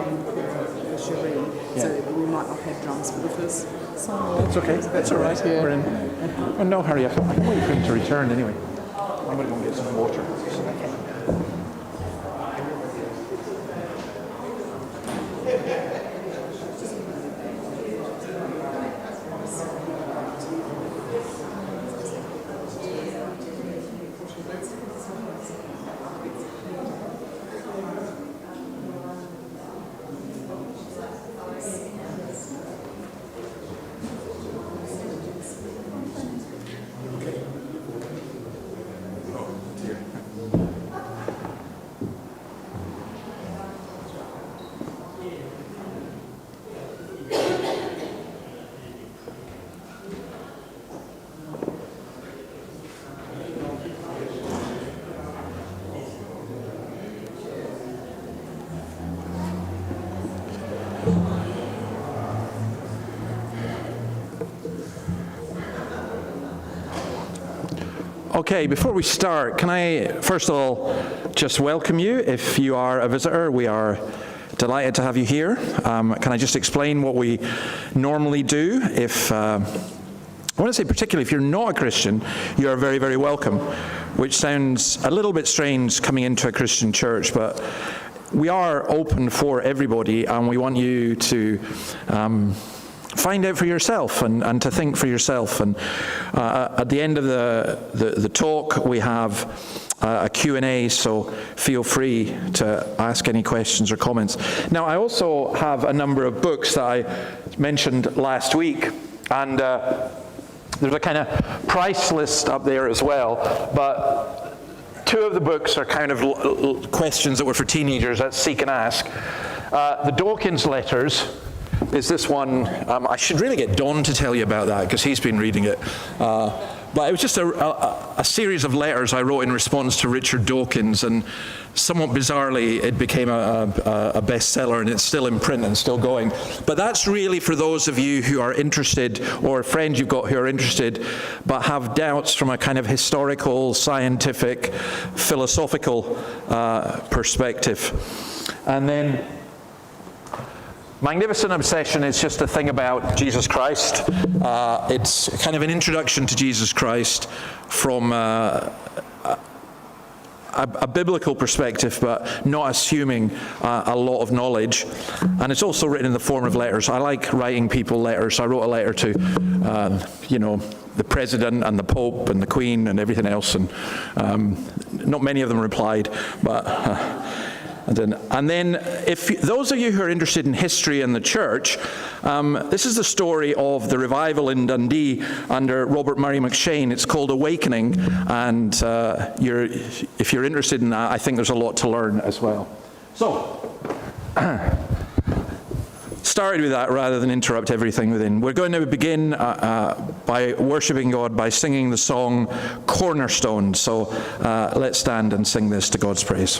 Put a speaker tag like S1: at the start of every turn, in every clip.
S1: in for Cherie, so we might not have drums for the first song.
S2: That's okay. That's all right. Yeah. We're in. Well, no hurry. I can wait for him to return anyway. I'm going to go and get some water.
S1: Okay.
S2: Okay, before we start, can I first of all just welcome you? If you are a visitor, we are delighted to have you here. Can I just explain what we normally do? I want to say particularly if you're not a Christian, you are very, very welcome, which sounds a little bit strange coming into a Christian church, but we are open for everybody, and we want you to find out for yourself and to think for yourself. And at the end of the talk, we have a Q&A, so feel free to ask any questions or comments. Now, I also have a number of books that I mentioned last week, and there's a kind of price list up there as well, but two of the books are kind of questions that were for teenagers. That's Seek and Ask. The Dawkins letters is this one. I should really get Don to tell you about that, because he's been reading it. But it was just a series of letters I wrote in response to Richard Dawkins, and somewhat bizarrely it became a bestseller, and it's still in print and still going. But that's really for those of you who are interested, or friends you've got who are interested, but have doubts from a kind of historical, scientific, philosophical perspective. And then Magnificent Obsession is just a thing about Jesus Christ. It's kind of an introduction to Jesus Christ from a biblical perspective, but not assuming a lot of knowledge. And it's also written in the form of letters. I like writing people letters. I wrote a letter to, the President and the Pope and the Queen and everything else, and not many of them replied, but... And then, if those of you who are interested in history and the church, this is the story of the revival in Dundee under Robert Murray McShane. It's called Awakening, and if you're interested in that, I think there's a lot to learn as well. So, started with that rather than interrupt everything within. We're going to begin by worshiping God by singing the song Cornerstone. So let's stand and sing this to God's praise.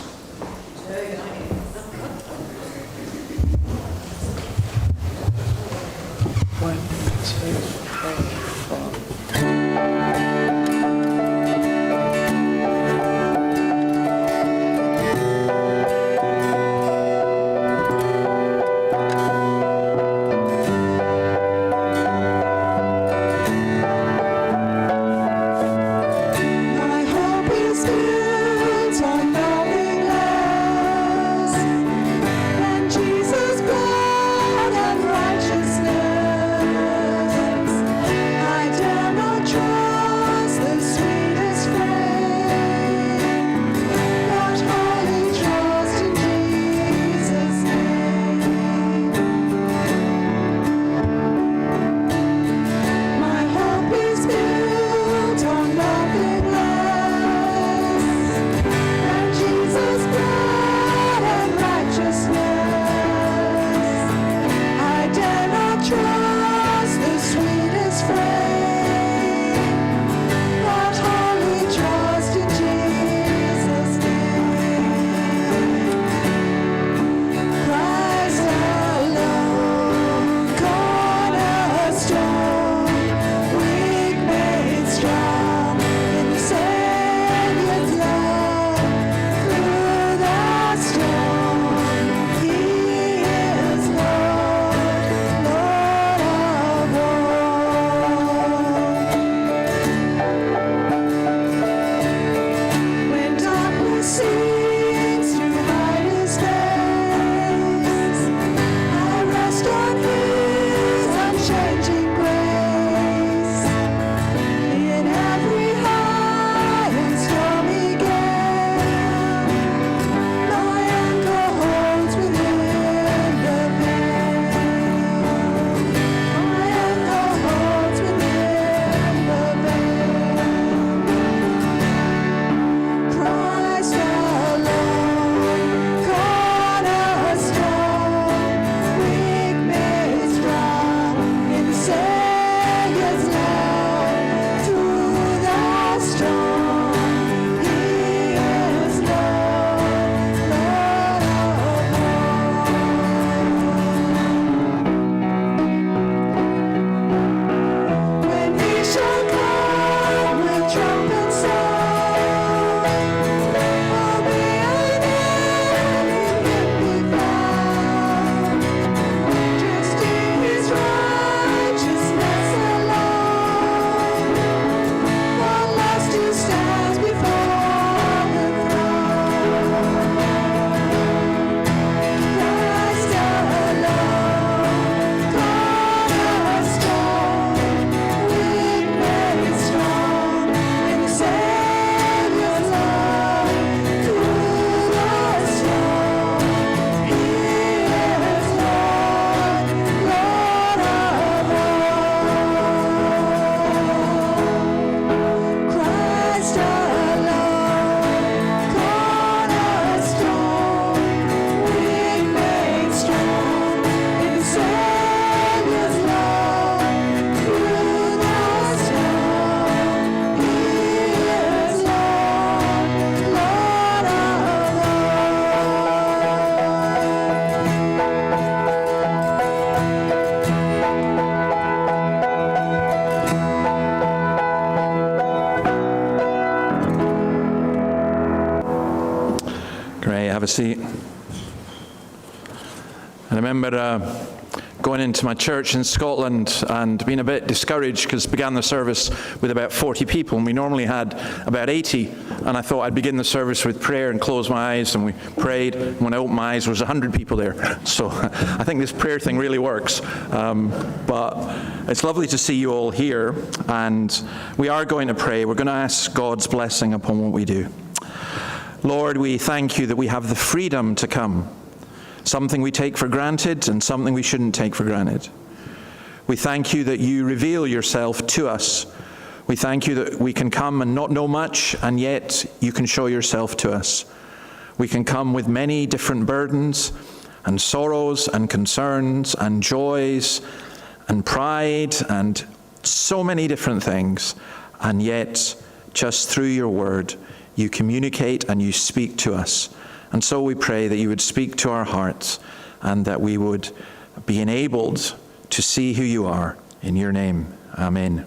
S2: a seat. I remember going into my church in Scotland and being a bit discouraged because began the service with about 40 people, and we normally had about 80. And I thought I'd begin the service with prayer and close my eyes, and we prayed. And when I opened my eyes, there was 100 people there. So I think this prayer thing really works. But it's lovely to see you all here, and we are going to pray. We're going to ask God's blessing upon what we do. Lord, we thank you that we have the freedom to come. Something we take for granted and something we shouldn't take for granted. We thank you that you reveal yourself to us. We thank you that we can come and not know much, and yet you can show yourself to us. We can come with many different burdens and sorrows and concerns and joys and pride and so many different things, and yet just through your word you communicate and you speak to us. And so we pray that you would speak to our hearts and that we would be enabled to see who you are. In your name, amen.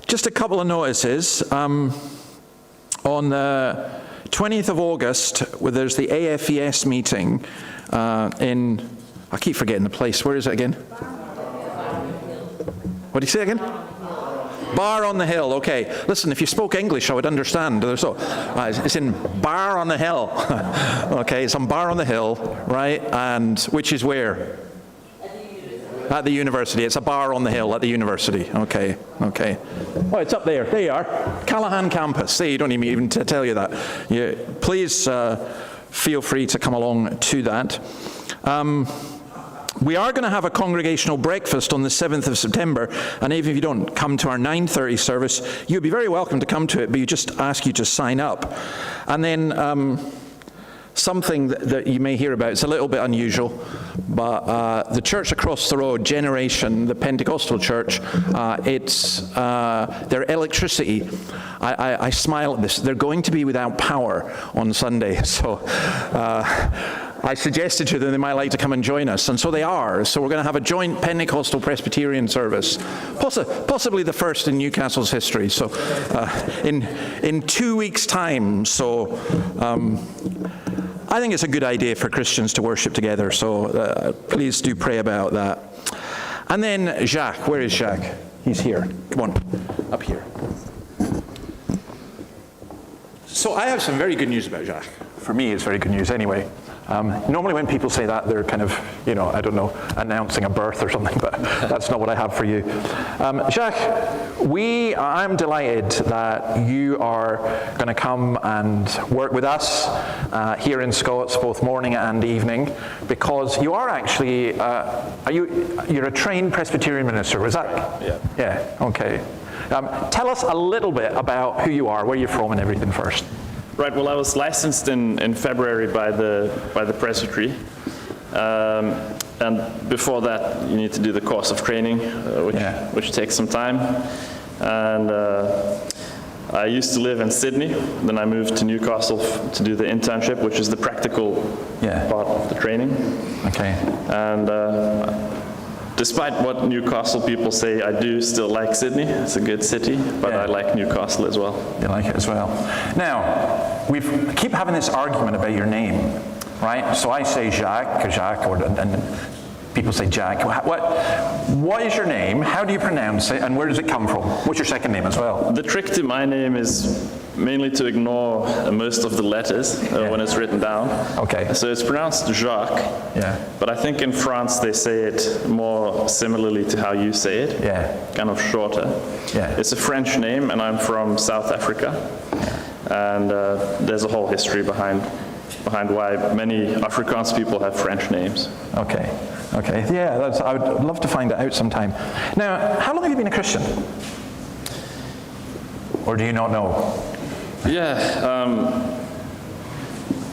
S2: Just a couple of notices. On the 20th of August, where there's the AFES meeting in, I keep forgetting the place. Where is it again? What do you say again? Bar on the Hill, okay. Listen, if you spoke English, I would understand. So, it's in Bar on the Hill. Okay, it's on Bar on the Hill, right? And which is where? At the university. It's a bar on the hill at the university. Okay. Oh, it's up there. There you are. Callahan campus. See, you don't need me even to tell you that. Please feel free to come along to that. We are going to have a congregational breakfast on the 7th of September, and even if you don't come to our 9:30 service, you'd be very welcome to come to it, but you just ask you to sign up. And then something that you may hear about, it's a little bit unusual, but the church across the road, Generation, the Pentecostal church, it's their electricity. I smile at this. They're going to be without power on Sunday, so I suggested to them they might like to come and join us, and so they are. So we're going to have a joint Pentecostal Presbyterian service, possibly the first in Newcastle's history. So in 2 weeks' time. So I think it's a good idea for Christians to worship together. So please do pray about that. And then Jacques, where is Jacques? He's here. Come on, up here. So I have some very good news about Jacques. For me, it's very good news anyway. Normally when people say that, they're kind of, I don't know, announcing a birth or something, but that's not what I have for you. Jacques, I'm delighted that you are going to come and work with us here in Scots, both morning and evening, because you are actually, you're a trained Presbyterian minister, was that?
S3: Yeah.
S2: Yeah, okay. Tell us a little bit about who you are, where you're from and everything first.
S3: Right. Well, I was licensed in February by the presbytery, and before that, you need to do the course of training, which takes some time. And I used to live in Sydney. Then I moved to Newcastle to do the internship, which is the practical part of the training.
S2: Okay.
S3: And despite what Newcastle people say, I do still like Sydney. It's a good city, but I like Newcastle as well.
S2: You like it as well. Now, we keep having this argument about your name, right? So I say Jacques, and people say Jack. What is your name? How do you pronounce it? And where does it come from? What's your second name as well?
S3: The trick to my name is mainly to ignore most of the letters when it's written down.
S2: Okay.
S3: So it's pronounced Jacques.
S2: Yeah.
S3: But I think in France they say it more similarly to how you say it.
S2: Yeah.
S3: Kind of shorter.
S2: Yeah.
S3: It's a French name, and I'm from South Africa. Yeah. And there's a whole history behind why many Afrikaans people have French names.
S2: Okay. Yeah, I would love to find that out sometime. Now, how long have you been a Christian? Or do you not know?
S3: Yeah.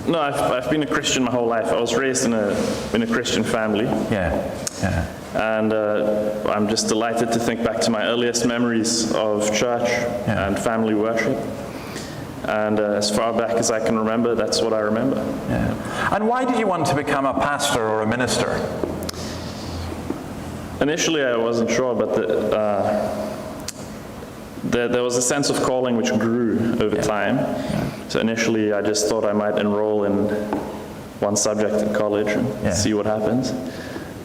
S3: No, I've been a Christian my whole life. I was raised in a Christian family.
S2: Yeah.
S3: And I'm just delighted to think back to my earliest memories of church and family worship. And as far back as I can remember, that's what I remember.
S2: Yeah. And why did you want to become a pastor or a minister?
S3: Initially, I wasn't sure, but there was a sense of calling which grew over time. So initially I just thought I might enroll in one subject in college and see what happens.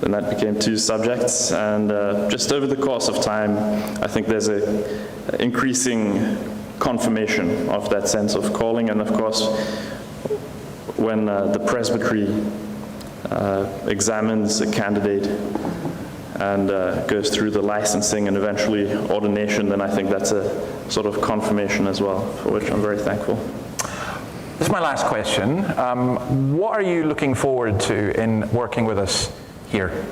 S3: Then that became 2 subjects, and just over the course of time, I think there's a increasing confirmation of that sense of calling. And of course, when the presbytery examines a candidate and goes through the licensing and eventually ordination, then I think that's a sort of confirmation as well, for which I'm very thankful.
S2: This is my last question. What are you looking forward to in working with us here?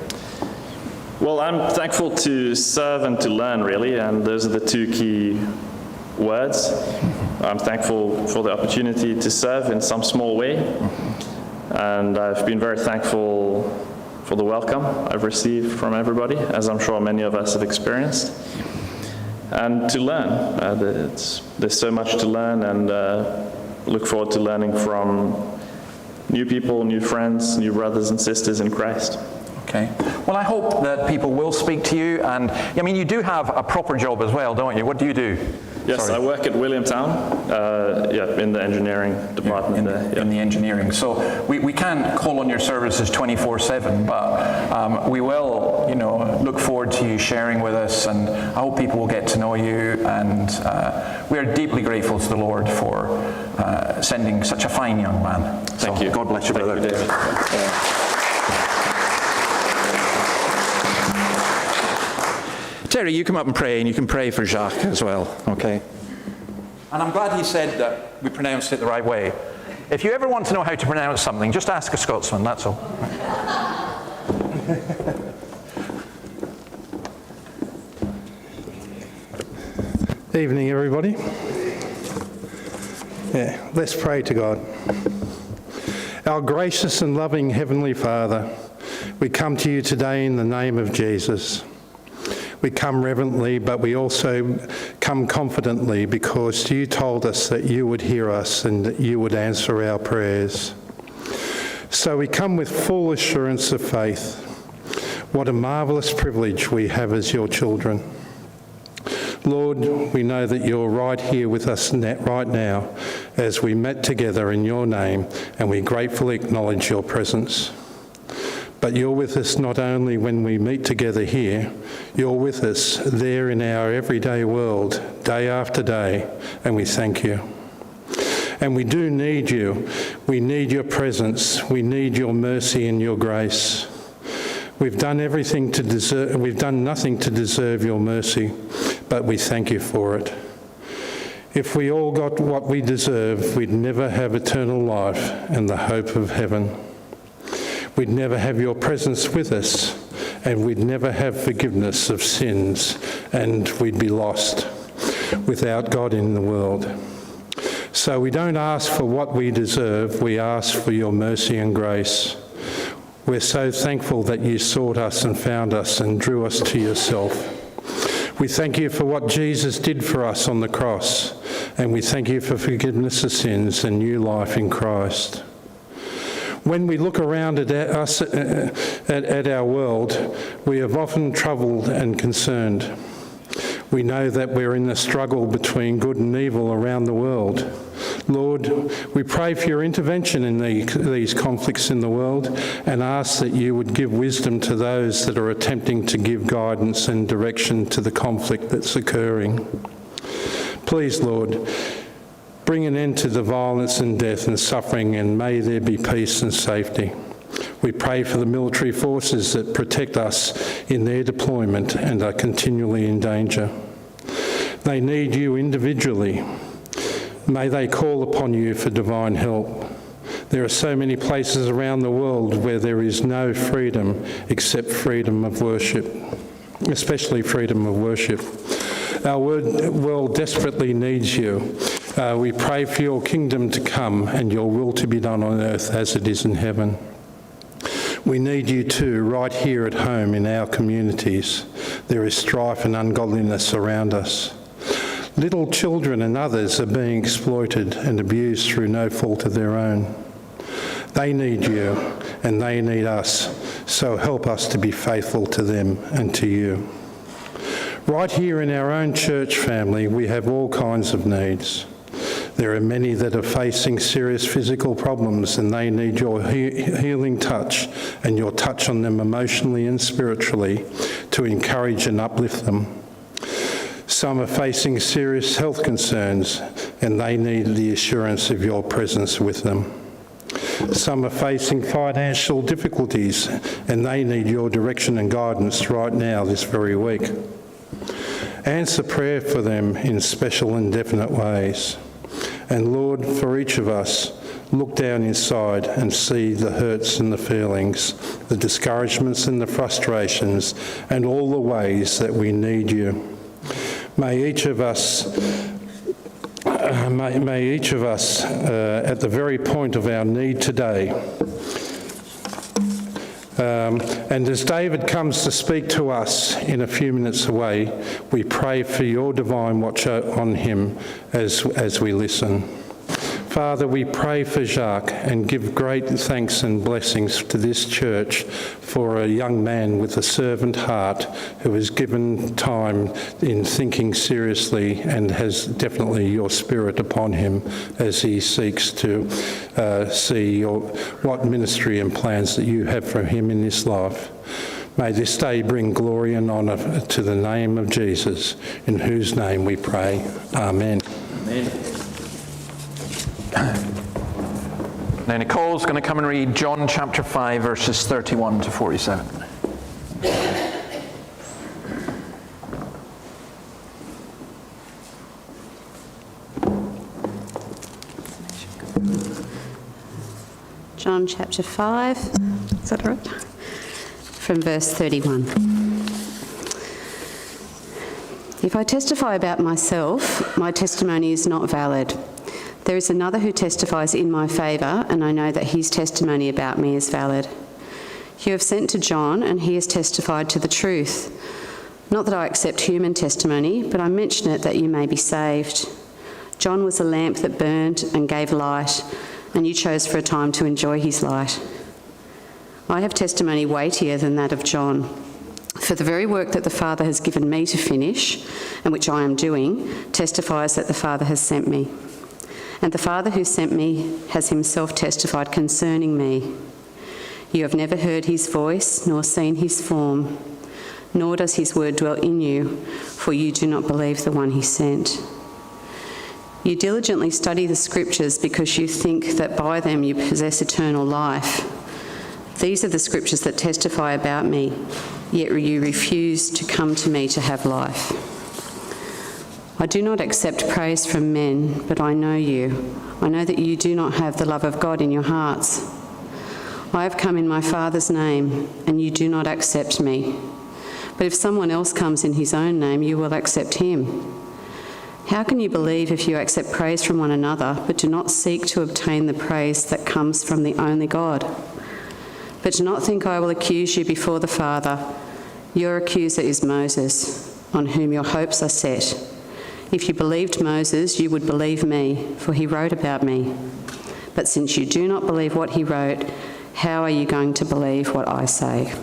S3: Well, I'm thankful to serve and to learn, really, and those are the 2 key words. I'm thankful for the opportunity to serve in some small way, and I've been very thankful for the welcome I've received from everybody, as I'm sure many of us have experienced, and to learn. There's so much to learn, and look forward to learning from new people, new friends, new brothers and sisters in Christ.
S2: Okay. Well, I hope that people will speak to you, and I mean, you do have a proper job as well, don't you? What do you do?
S3: Yes, I work at Williamtown, in the engineering department
S2: in the engineering. So we can't call on your services 24/7, but we will, look forward to you sharing with us, and I hope people will get to know you. And we are deeply grateful to the Lord for sending such a fine young man.
S3: Thank you.
S2: God bless you, brother.
S3: Thank you, David.
S2: Terry, you come up and pray, and you can pray for Jacques as well, okay? And I'm glad he said that we pronounced it the right way. If you ever want to know how to pronounce something, just ask a Scotsman, that's all.
S4: Evening, everybody. Let's pray to God. Our gracious and loving Heavenly Father, we come to you today in the name of Jesus. We come reverently, but we also come confidently because you told us that you would hear us and that you would answer our prayers. So we come with full assurance of faith. What a marvellous privilege we have as your children. Lord, we know that you're right here with us right now as we met together in your name, and we gratefully acknowledge your presence. But you're with us not only when we meet together here, you're with us there in our everyday world, day after day, and we thank you. And we do need you. We need your presence. We need your mercy and your grace. We've done nothing to deserve your mercy, but we thank you for it. If we all got what we deserve, we'd never have eternal life and the hope of heaven. We'd never have your presence with us, and we'd never have forgiveness of sins, and we'd be lost without God in the world. So we don't ask for what we deserve, we ask for your mercy and grace. We're so thankful that you sought us and found us and drew us to yourself. We thank you for what Jesus did for us on the cross, and we thank you for forgiveness of sins and new life in Christ. When we look around at our world, we have often troubled and concerned. We know that we're in the struggle between good and evil around the world. Lord, we pray for your intervention in these conflicts in the world and ask that you would give wisdom to those that are attempting to give guidance and direction to the conflict that's occurring. Please, Lord, bring an end to the violence and death and suffering, and may there be peace and safety. We pray for the military forces that protect us in their deployment and are continually in danger. They need you individually. May they call upon you for divine help. There are so many places around the world where there is no freedom except freedom of worship, especially freedom of worship. Our world desperately needs you. We pray for your kingdom to come and your will to be done on earth as it is in heaven. We need you too, right here at home in our communities. There is strife and ungodliness around us. Little children and others are being exploited and abused through no fault of their own. They need you and they need us, so help us to be faithful to them and to you. Right here in our own church family, we have all kinds of needs. There are many that are facing serious physical problems and they need your healing touch and your touch on them emotionally and spiritually to encourage and uplift them. Some are facing serious health concerns and they need the assurance of your presence with them. Some are facing financial difficulties and they need your direction and guidance right now, this very week. Answer prayer for them in special and definite ways. And Lord, for each of us, look down inside and see the hurts and the feelings, the discouragements and the frustrations, and all the ways that we need you. May each of us, at the very point of our need today, and as David comes to speak to us in a few minutes away, we pray for your divine watch on him as we listen. Father, we pray for Jacques and give great thanks and blessings to this church for a young man with a servant heart who has given time in thinking seriously and has definitely your spirit upon him as he seeks to see what ministry and plans that you have for him in this life. May this day bring glory and honour to the name of Jesus, in whose name we pray. Amen.
S2: Amen. Now Nicole's going to come and read John chapter 5 verses 31 to 47.
S5: John chapter 5, is that right? From verse 31. If I testify about myself, my testimony is not valid. There is another who testifies in my favour, and I know that his testimony about me is valid. You have sent to John, and he has testified to the truth. Not that I accept human testimony, but I mention it that you may be saved. John was a lamp that burned and gave light, and you chose for a time to enjoy his light. I have testimony weightier than that of John. For the very work that the Father has given me to finish, and which I am doing, testifies that the Father has sent me. And the Father who sent me has himself testified concerning me. You have never heard his voice, nor seen his form, nor does his word dwell in you, for you do not believe the one he sent. You diligently study the Scriptures because you think that by them you possess eternal life. These are the Scriptures that testify about me, yet you refuse to come to me to have life. I do not accept praise from men, but I know you. I know that you do not have the love of God in your hearts. I have come in my Father's name, and you do not accept me. But if someone else comes in his own name, you will accept him. How can you believe if you accept praise from one another, but do not seek to obtain the praise that comes from the only God? But do not think I will accuse you before the Father. Your accuser is Moses, on whom your hopes are set. If you believed Moses, you would believe me, for he wrote about me. But since you do not believe what he wrote, how are you going to believe what I say?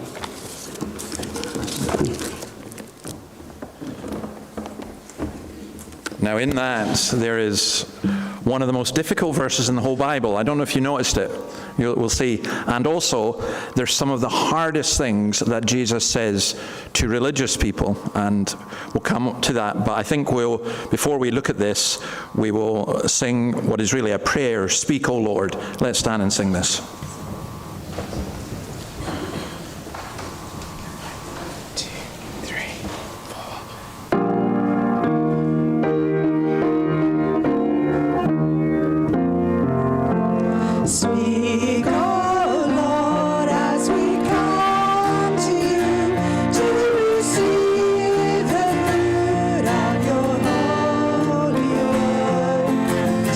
S2: Now in that, there is one of the most difficult verses in the whole Bible. I don't know if you noticed it. We'll see. And also, there's some of the hardest things that Jesus says to religious people, and we'll come to that. But I think before we look at this, we will sing what is really a prayer. Speak, O Lord. Let's stand and sing this.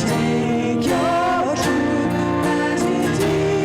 S6: Take your truth and redeem.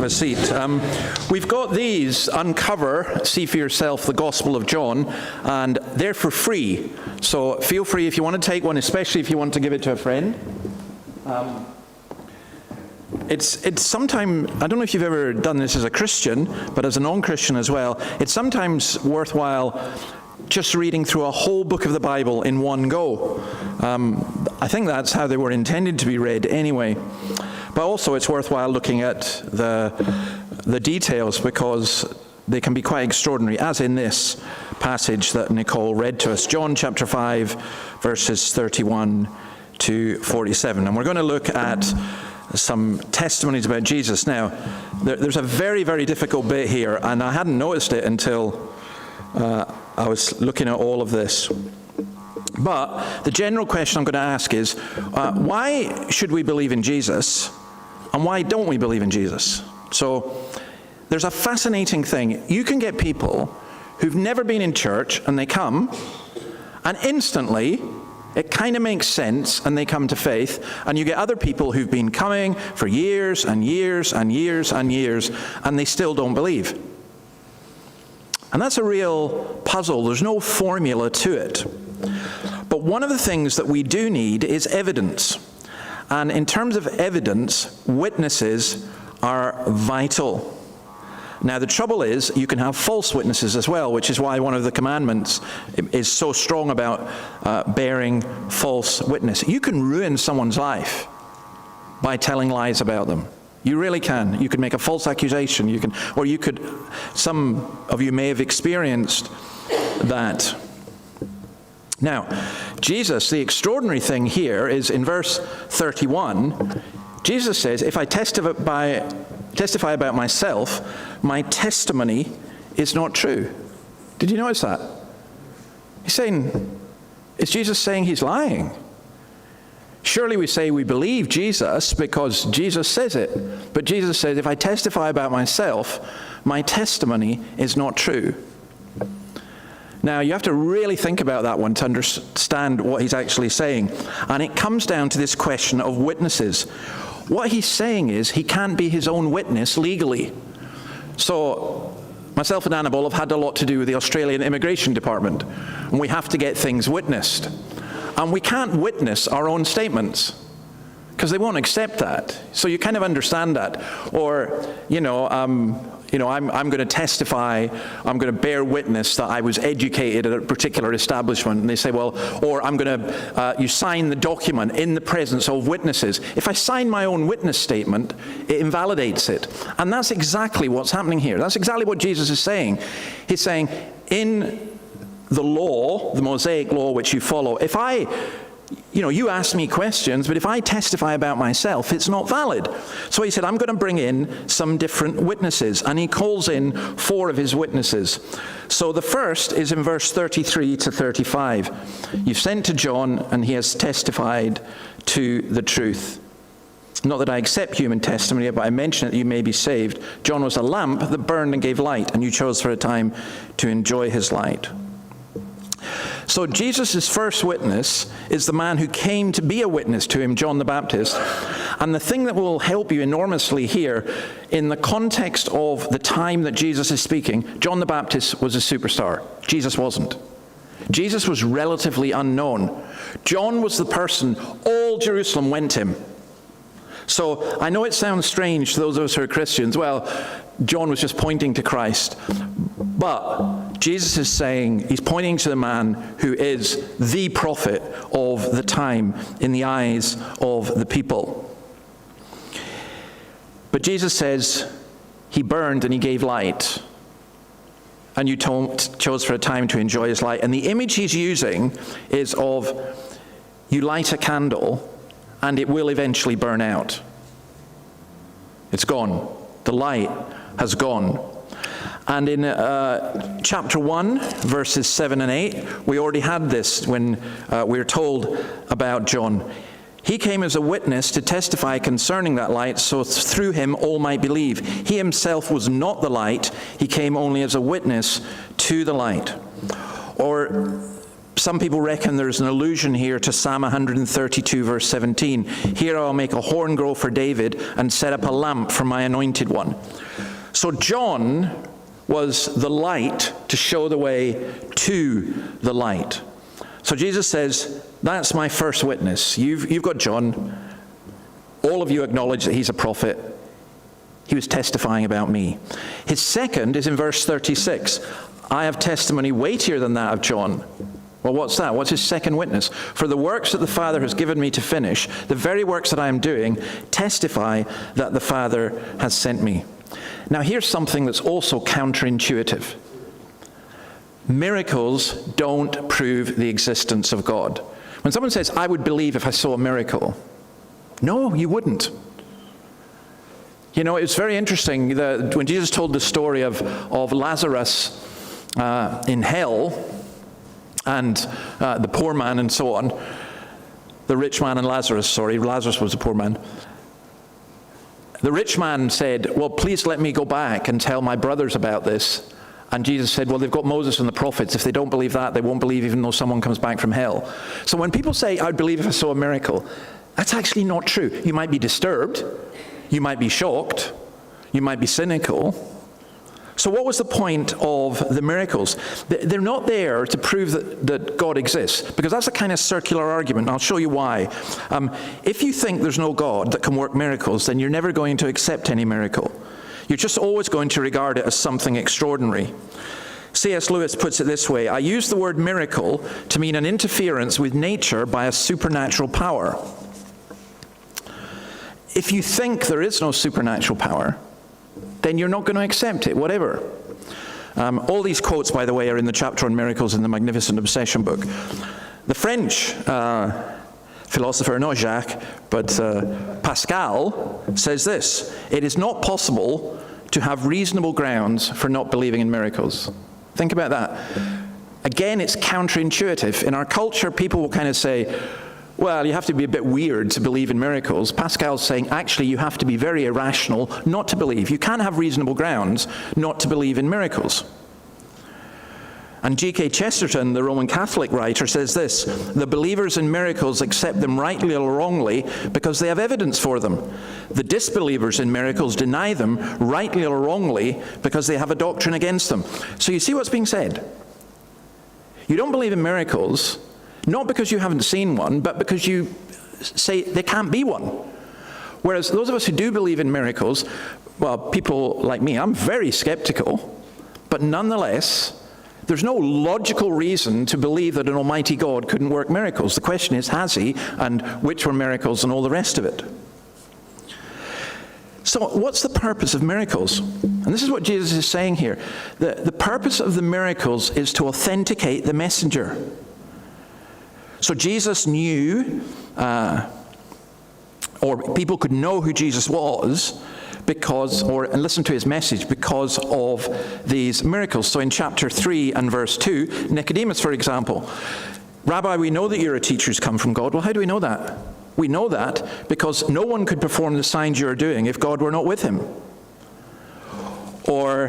S2: a seat. We've got these, Uncover, See for Yourself, the Gospel of John, and they're for free. So feel free if you want to take one, especially if you want to give it to a friend. It's sometimes, I don't know if you've ever done this as a Christian, but as a non-Christian as well, it's sometimes worthwhile just reading through a whole book of the Bible in one go. I think that's how they were intended to be read anyway. But also it's worthwhile looking at the details, because they can be quite extraordinary, as in this passage that Nicole read to us. John chapter 5, verses 31 to 47. And we're going to look at some testimonies about Jesus. Now, there's a very, very difficult bit here, and I hadn't noticed it until I was looking at all of this. But the general question I'm going to ask is, why should we believe in Jesus, and why don't we believe in Jesus? So there's a fascinating thing. You can get people who've never been in church, and they come, and instantly it kind of makes sense, and they come to faith. And you get other people who've been coming for years and years and years and years, and they still don't believe. And that's a real puzzle. There's no formula to it. But one of the things that we do need is evidence. And in terms of evidence, witnesses are vital. Now, the trouble is, you can have false witnesses as well, which is why one of the commandments is so strong about bearing false witness. You can ruin someone's life by telling lies about them. You really can. You could make a false accusation. Some of you may have experienced that. Now, Jesus, the extraordinary thing here is in verse 31, Jesus says, if I testify about myself, my testimony is not true. Did you notice that? Is Jesus saying he's lying? Surely we say we believe Jesus because Jesus says it. But Jesus says, if I testify about myself, my testimony is not true. Now, you have to really think about that one to understand what he's actually saying. And it comes down to this question of witnesses. What he's saying is he can't be his own witness legally. So myself and Annabelle have had a lot to do with the Australian Immigration Department, and we have to get things witnessed. And we can't witness our own statements because they won't accept that. So you kind of understand that. Or, I'm going to testify, I'm going to bear witness that I was educated at a particular establishment. And they say, well, or I'm going to, you sign the document in the presence of witnesses. If I sign my own witness statement, it invalidates it. And that's exactly what's happening here. That's exactly what Jesus is saying. He's saying, in the law, the Mosaic law which you follow, if you ask me questions, but if I testify about myself, it's not valid. So he said, I'm going to bring in some different witnesses. And he calls in 4 of his witnesses. So the first is in verse 33 to 35. You've sent to John, and he has testified to the truth. Not that I accept human testimony, but I mention it that you may be saved. John was a lamp that burned and gave light, and you chose for a time to enjoy his light. So Jesus' first witness is the man who came to be a witness to him, John the Baptist. And the thing that will help you enormously here, in the context of the time that Jesus is speaking, John the Baptist was a superstar. Jesus wasn't. Jesus was relatively unknown. John was the person all Jerusalem went to him. So I know it sounds strange to those of us who are Christians. Well, John was just pointing to Christ. But Jesus is saying, he's pointing to the man who is the prophet of the time in the eyes of the people. But Jesus says, he burned and he gave light. And you chose for a time to enjoy his light. And the image he's using is of, you light a candle and it will eventually burn out. It's gone. The light has gone. And in chapter 1, verses 7 and 8, we already had this when we were told about John. He came as a witness to testify concerning that light, so through him all might believe. He himself was not the light. He came only as a witness to the light. Or Some people reckon there's an allusion here to Psalm 132, verse 17. Here I'll make a horn grow for David and set up a lamp for my anointed one. So John was the light to show the way to the light. So Jesus says, that's my first witness. You've got John. All of you acknowledge that he's a prophet. He was testifying about me. His second is in verse 36. I have testimony weightier than that of John. Well, what's that? What's his second witness? For the works that the Father has given me to finish, the very works that I am doing, testify that the Father has sent me. Now, here's something that's also counterintuitive. Miracles don't prove the existence of God. When someone says, I would believe if I saw a miracle, no, you wouldn't. You know, it's very interesting that when Jesus told the story of Lazarus in hell, and the poor man and so on, the rich man and Lazarus was a poor man. The rich man said, well, please let me go back and tell my brothers about this. And Jesus said, well, they've got Moses and the prophets. If they don't believe that, they won't believe even though someone comes back from hell. So when people say, I'd believe if I saw a miracle, that's actually not true. You might be disturbed, you might be shocked, you might be cynical. So what was the point of the miracles? They're not there to prove that God exists, because that's a kind of circular argument, and I'll show you why. If you think there's no God that can work miracles, then you're never going to accept any miracle. You're just always going to regard it as something extraordinary. C.S. Lewis puts it this way: I use the word miracle to mean an interference with nature by a supernatural power. If you think there is no supernatural power, then you're not going to accept it, whatever. All these quotes, by the way, are in the chapter on miracles in the Magnificent Obsession book. The French philosopher, not Jacques, but Pascal, says this: it is not possible to have reasonable grounds for not believing in miracles. Think about that. Again, it's counterintuitive. In our culture, people will kind of say, well, you have to be a bit weird to believe in miracles. Pascal's saying, actually, you have to be very irrational not to believe. You can have reasonable grounds not to believe in miracles. And G.K. Chesterton, the Roman Catholic writer, says this: the believers in miracles accept them rightly or wrongly because they have evidence for them. The disbelievers in miracles deny them rightly or wrongly because they have a doctrine against them. So you see what's being said? You don't believe in miracles not because you haven't seen one, but because you say there can't be one. Whereas those of us who do believe in miracles, well, people like me, I'm very skeptical, but nonetheless, there's no logical reason to believe that an almighty God couldn't work miracles. The question is, has he, and which were miracles, and all the rest of it. So what's the purpose of miracles? And this is what Jesus is saying here. The purpose of the miracles is to authenticate the messenger. So Jesus knew, or people could know who Jesus was because, and listen to his message because of these miracles. So in chapter 3 and verse 2, Nicodemus, for example, Rabbi, we know that you're a teacher who's come from God. Well, how do we know that? We know that because no one could perform the signs you're doing if God were not with him. Or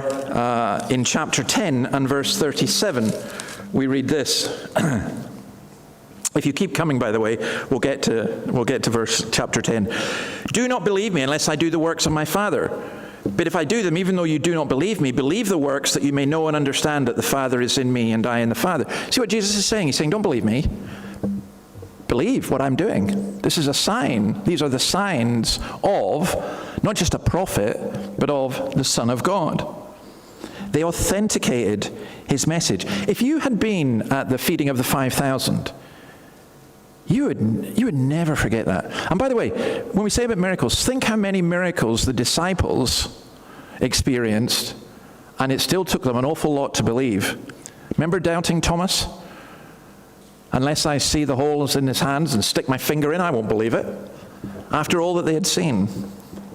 S2: in chapter 10 and verse 37, we read this. If you keep coming, by the way, we'll get to chapter 10. Do not believe me unless I do the works of my Father. But if I do them, even though you do not believe me, believe the works that you may know and understand that the Father is in me and I in the Father. See what Jesus is saying? He's saying, don't believe me. Believe what I'm doing. This is a sign. These are the signs of not just a prophet, but of the Son of God. They authenticated his message. If you had been at the feeding of the 5,000, you would never forget that. And by the way, when we say about miracles, think how many miracles the disciples experienced, and it still took them an awful lot to believe. Remember doubting Thomas? Unless I see the holes in his hands and stick my finger in, I won't believe it. After all that they had seen.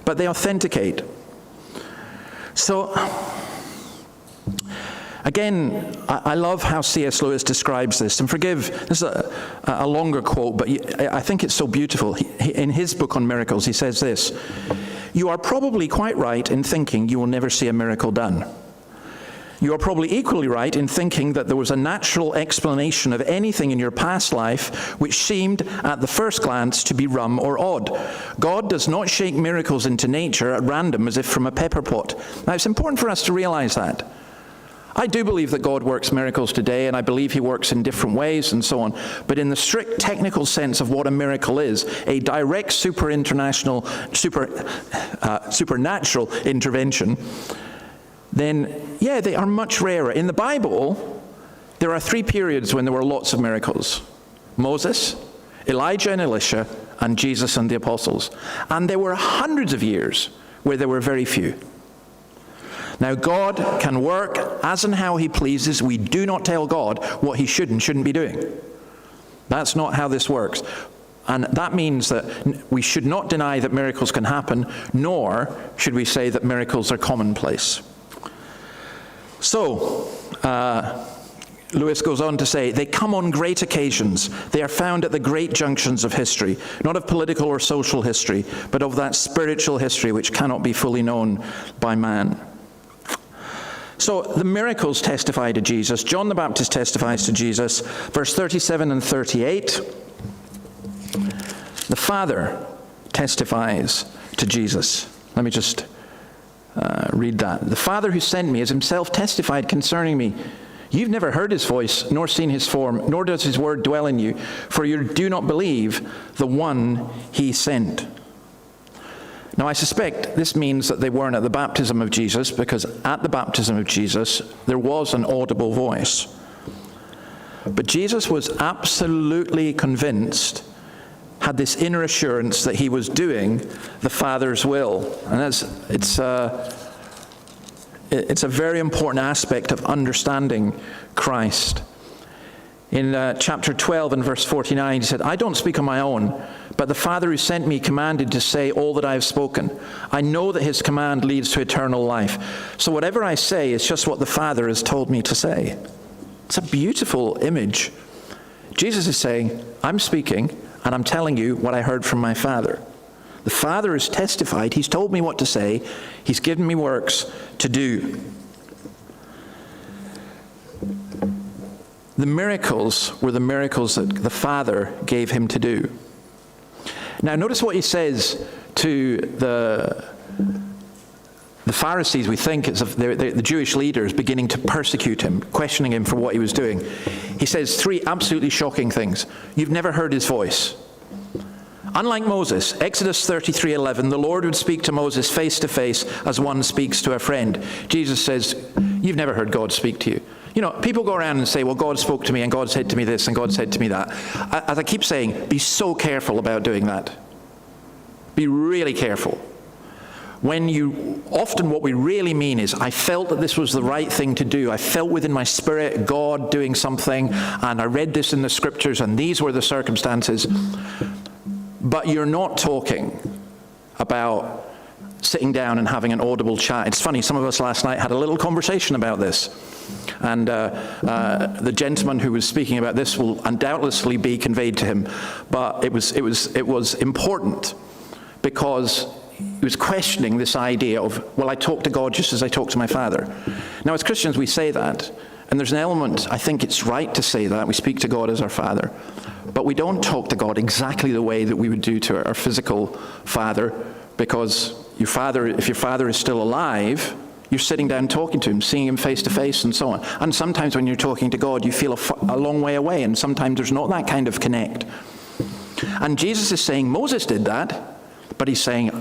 S2: But they authenticate. So, again, I love how C.S. Lewis describes this. And forgive, this is a longer quote, but I think it's so beautiful. In his book on miracles, he says this: you are probably quite right in thinking you will never see a miracle done. You are probably equally right in thinking that there was a natural explanation of anything in your past life which seemed, at the first glance, to be rum or odd. God does not shake miracles into nature at random as if from a pepper pot. Now, it's important for us to realize that. I do believe that God works miracles today, and I believe he works in different ways and so on. But in the strict technical sense of what a miracle is, a direct supernatural intervention, then, yeah, they are much rarer. In the Bible, there are 3 periods when there were lots of miracles. Moses, Elijah and Elisha, and Jesus and the apostles. And there were hundreds of years where there were very few. Now, God can work as and how he pleases. We do not tell God what he should and shouldn't be doing. That's not how this works. And that means that we should not deny that miracles can happen, nor should we say that miracles are commonplace. So, Lewis goes on to say, they come on great occasions. They are found at the great junctions of history, not of political or social history, but of that spiritual history which cannot be fully known by man. So the miracles testify to Jesus. John the Baptist testifies to Jesus. Verse 37 and 38, the Father testifies to Jesus. Let me just read that. The Father who sent me has himself testified concerning me. You've never heard his voice, nor seen his form, nor does his word dwell in you, for you do not believe the one he sent. Now, I suspect this means that they weren't at the baptism of Jesus, because at the baptism of Jesus, there was an audible voice. But Jesus was absolutely convinced, had this inner assurance that he was doing the Father's will. And it's a very important aspect of understanding Christ. In chapter 12 and verse 49, he said, I don't speak on my own, but the Father who sent me commanded to say all that I have spoken. I know that his command leads to eternal life. So whatever I say is just what the Father has told me to say. It's a beautiful image. Jesus is saying, I'm speaking, and I'm telling you what I heard from my Father. The Father has testified. He's told me what to say. He's given me works to do. The miracles were the miracles that the Father gave him to do. Now, notice what he says to the Pharisees. We think it's the Jewish leaders beginning to persecute him, questioning him for what he was doing. He says 3 absolutely shocking things. You've never heard his voice. Unlike Moses, Exodus 33:11, the Lord would speak to Moses face to face as one speaks to a friend. Jesus says, you've never heard God speak to you. You know, people go around and say, well, God spoke to me, and God said to me this, and God said to me that. As I keep saying, be so careful about doing that. Be really careful. Often what we really mean is, I felt that this was the right thing to do. I felt within my spirit God doing something, and I read this in the scriptures, and these were the circumstances. But you're not talking about sitting down and having an audible chat. It's funny, some of us last night had a little conversation about this. And the gentleman who was speaking about this will undoubtedly be conveyed to him. But it was important, because he was questioning this idea of, well, I talk to God just as I talk to my Father. Now, as Christians, we say that, and there's an element, I think it's right to say that. We speak to God as our Father. But we don't talk to God exactly the way that we would do to our physical father, because if your father is still alive, you're sitting down talking to him, seeing him face to face and so on. And sometimes when you're talking to God, you feel a long way away, and sometimes there's not that kind of connect. And Jesus is saying Moses did that, but he's saying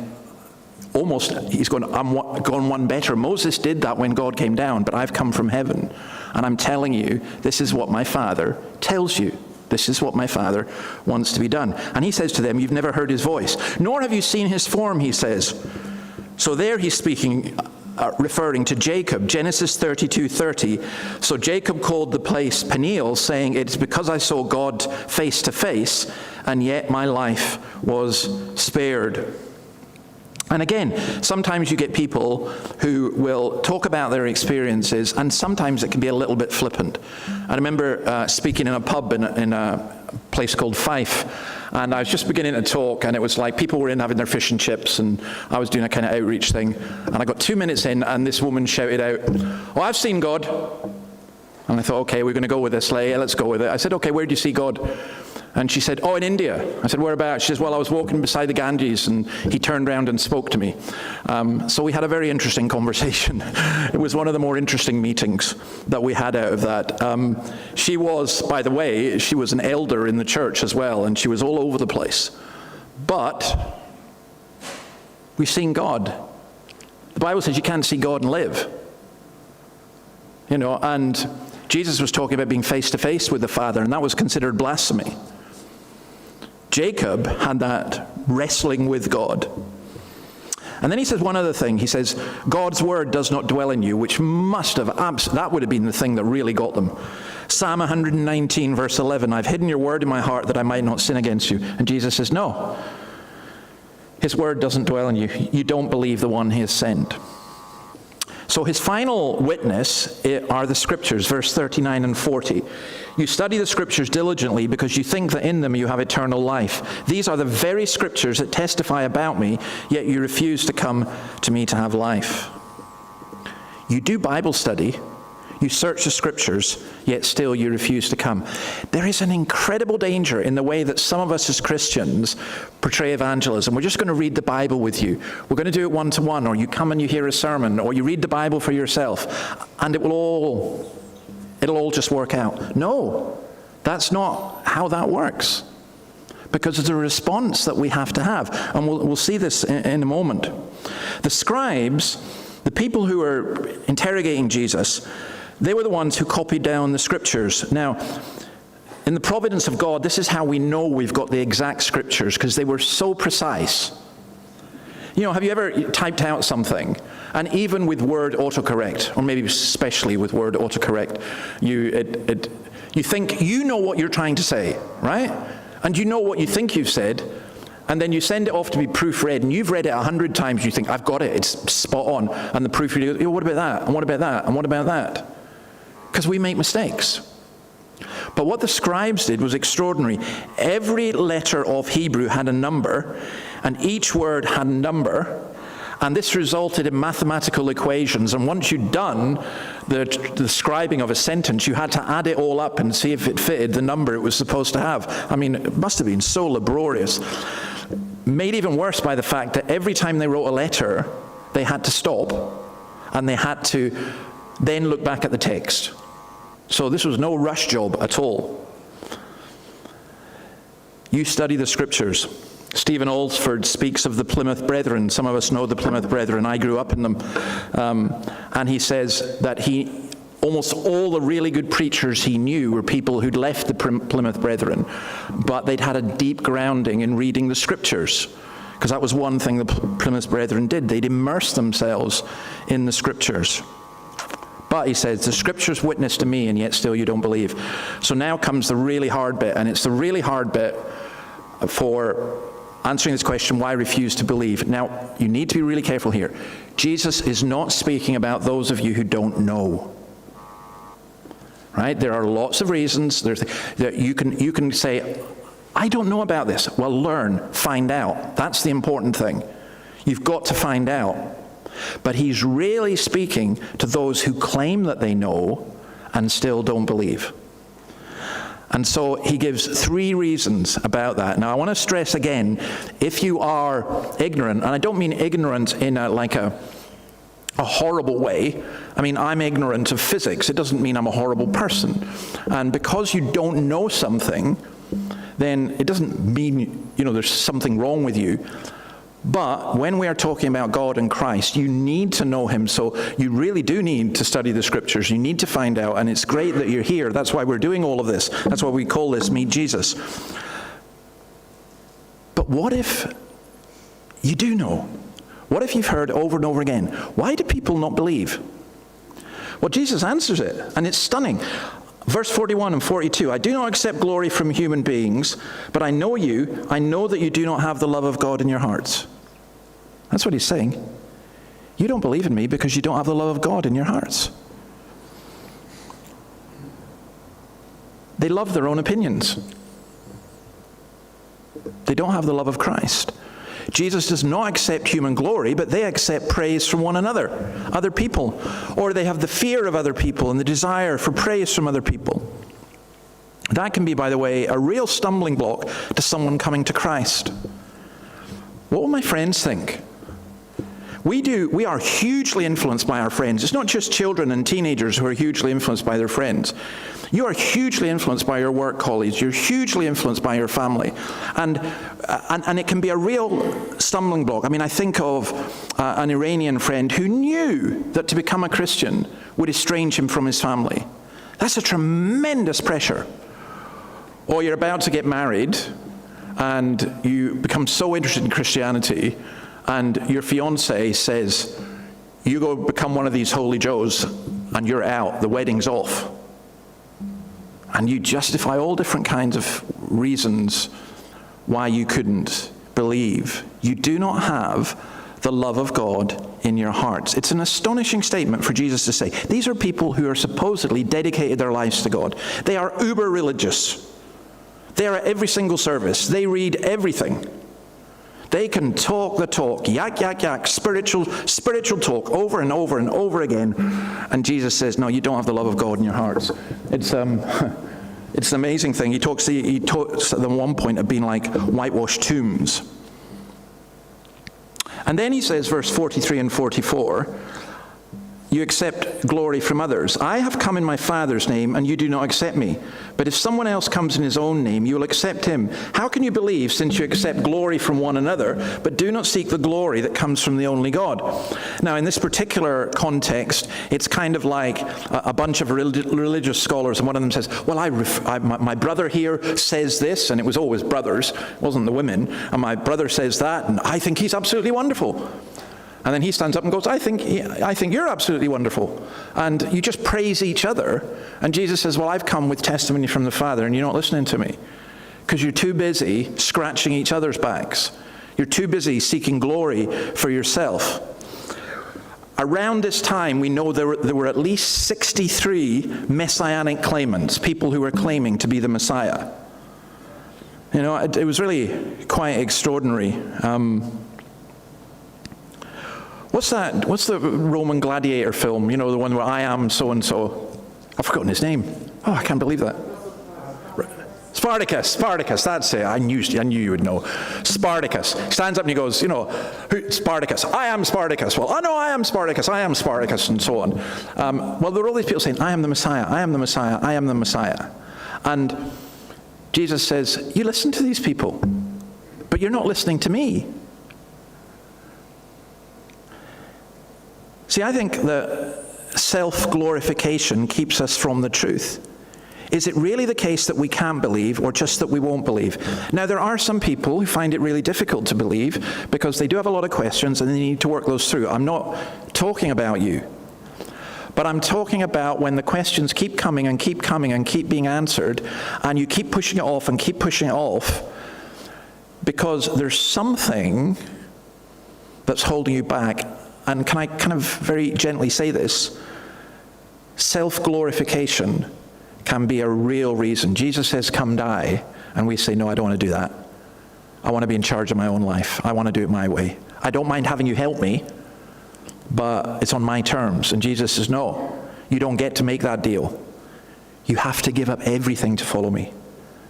S2: he's gone one better. Moses did that when God came down, but I've come from heaven, and I'm telling you, this is what my Father tells you. This is what my Father wants to be done. And he says to them, you've never heard his voice, nor have you seen his form, he says. So there he's speaking, referring to Jacob, Genesis 32:30. So Jacob called the place Peniel, saying, it's because I saw God face to face, and yet my life was spared. And again, sometimes you get people who will talk about their experiences, and sometimes it can be a little bit flippant. I remember speaking in a pub in a place called Fife, And I was just beginning to talk, and it was like people were in having their fish and chips, and I was doing a kind of outreach thing. And I got 2 minutes in, and this woman shouted out, "Oh, I've seen God." And I thought, okay, we're going to go with this. Let's go with it. I said, okay, where do you see God? And she said, "Oh, in India." I said, "Whereabouts?" She says, "Well, I was walking beside the Ganges, and he turned around and spoke to me." So we had a very interesting conversation. It was one of the more interesting meetings that we had out of that. She was, by the way, she was an elder in the church as well, and she was all over the place. But we've seen God. The Bible says you can't see God and live. You know, and Jesus was talking about being face to face with the Father, and that was considered blasphemy. Jacob had that wrestling with God. And then he says one other thing. He says, God's word does not dwell in you, which must have, that would have been the thing that really got them. Psalm 119, verse 11, "I've hidden your word in my heart that I might not sin against you." And Jesus says, no, his word doesn't dwell in you. You don't believe the one he has sent. So his final witness are the scriptures, verse 39 and 40. "You study the scriptures diligently because you think that in them you have eternal life. These are the very scriptures that testify about me, yet you refuse to come to me to have life." You do Bible study, you search the scriptures, yet still you refuse to come. There is an incredible danger in the way that some of us as Christians portray evangelism. We're just going to read the Bible with you. We're going to do it one-to-one, or you come and you hear a sermon, or you read the Bible for yourself, and it'll all just work out. No, that's not how that works. Because there's a response that we have to have. And we'll see this in a moment. The scribes, the people who were interrogating Jesus, they were the ones who copied down the scriptures. Now, in the providence of God, this is how we know we've got the exact scriptures, because they were so precise. You know, have you ever typed out something, and even with word autocorrect, or maybe especially with word autocorrect, you think you know what you're trying to say, right? And you know what you think you've said, and then you send it off to be proofread, and you've read it 100 times, you think, I've got it, it's spot on. And the proofreader goes, what about that? And what about that? And what about that? Because we make mistakes. But what the scribes did was extraordinary. Every letter of Hebrew had a number, and each word had a number, and this resulted in mathematical equations. And once you'd done the scribing of a sentence, you had to add it all up and see if it fitted the number it was supposed to have. I mean, it must have been so laborious. Made even worse by the fact that every time they wrote a letter, they had to stop, and they had to then look back at the text. So this was no rush job at all. You study the scriptures. Stephen Alsford speaks of the Plymouth Brethren. Some of us know the Plymouth Brethren. I grew up in them. And he says that almost all the really good preachers he knew were people who'd left the Plymouth Brethren, but they'd had a deep grounding in reading the scriptures, because that was one thing the Plymouth Brethren did. They'd immerse themselves in the scriptures. But he says, the scriptures witness to me, and yet still you don't believe. So now comes the really hard bit, and it's the really hard bit for answering this question, why refuse to believe? Now, you need to be really careful here. Jesus is not speaking about those of you who don't know. Right? There are lots of reasons. That you can say, I don't know about this. Well, learn, find out. That's the important thing. You've got to find out. But he's really speaking to those who claim that they know and still don't believe. And so he gives 3 reasons about that. Now, I want to stress again, if you are ignorant, and I don't mean ignorant in a horrible way. I mean, I'm ignorant of physics. It doesn't mean I'm a horrible person. And because you don't know something, then it doesn't mean, there's something wrong with you. But when we are talking about God and Christ, you need to know him. So you really do need to study the scriptures. You need to find out. And it's great that you're here. That's why we're doing all of this. That's why we call this Meet Jesus. But what if you do know? What if you've heard over and over again? Why do people not believe? Well, Jesus answers it, and it's stunning. Verse 41 and 42, I do not accept glory from human beings, but I know you. I know that you do not have the love of God in your hearts. That's what he's saying. You don't believe in me because you don't have the love of God in your hearts. They love their own opinions. They don't have the love of Christ. Jesus does not accept human glory, but they accept praise from one another, other people. Or they have the fear of other people and the desire for praise from other people. That can be, by the way, a real stumbling block to someone coming to Christ. What will my friends think? We are hugely influenced by our friends. It's not just children and teenagers who are hugely influenced by their friends. You are hugely influenced by your work colleagues. You're hugely influenced by your family. And it can be a real stumbling block. I mean, I think of an Iranian friend who knew that to become a Christian would estrange him from his family. That's a tremendous pressure. Or you're about to get married, and you become so interested in Christianity, and your fiancé says, you go become one of these holy Joes, and you're out, the wedding's off. And you justify all different kinds of reasons why you couldn't believe. You do not have the love of God in your hearts. It's an astonishing statement for Jesus to say. These are people who are supposedly dedicated their lives to God. They are uber religious. They are at every single service. They read everything. They can talk the talk, yak, yak, yak, spiritual talk over and over and over again. And Jesus says, no, you don't have the love of God in your hearts. It's an amazing thing. He talks at one point of being like whitewashed tombs. And then he says, verse 43 and 44, you accept glory from others. I have come in my Father's name, and you do not accept me. But if someone else comes in his own name, you will accept him. How can you believe, since you accept glory from one another, but do not seek the glory that comes from the only God? Now, in this particular context, it's kind of like a bunch of religious scholars, and one of them says, well, my brother here says this, and it was always brothers, it wasn't the women, and my brother says that, and I think he's absolutely wonderful. And then he stands up and goes, I think you're absolutely wonderful. And you just praise each other. And Jesus says, well, I've come with testimony from the Father, and you're not listening to me. Because you're too busy scratching each other's backs. You're too busy seeking glory for yourself. Around this time, we know there were at least 63 messianic claimants, people who were claiming to be the Messiah. You know, it was really quite extraordinary. What's the Roman gladiator film? You know, the one where I am so-and-so. I've forgotten his name. Oh, I can't believe that. Spartacus, that's it. I knew you would know. Spartacus. Stands up and he goes, Spartacus, I am Spartacus. Well, no, I am Spartacus, and so on. Well, there were all these people saying, I am the Messiah, I am the Messiah, I am the Messiah. And Jesus says, you listen to these people, but you're not listening to me. See, I think that self-glorification keeps us from the truth. Is it really the case that we can't believe, or just that we won't believe? Now, there are some people who find it really difficult to believe because they do have a lot of questions and they need to work those through. I'm not talking about you. But I'm talking about when the questions keep coming and keep coming and keep being answered, and you keep pushing it off and keep pushing it off because there's something that's holding you back. And can I kind of very gently say this? Self-glorification can be a real reason. Jesus says, come die. And we say, no, I don't want to do that. I want to be in charge of my own life. I want to do it my way. I don't mind having you help me, but it's on my terms. And Jesus says, no, you don't get to make that deal. You have to give up everything to follow me.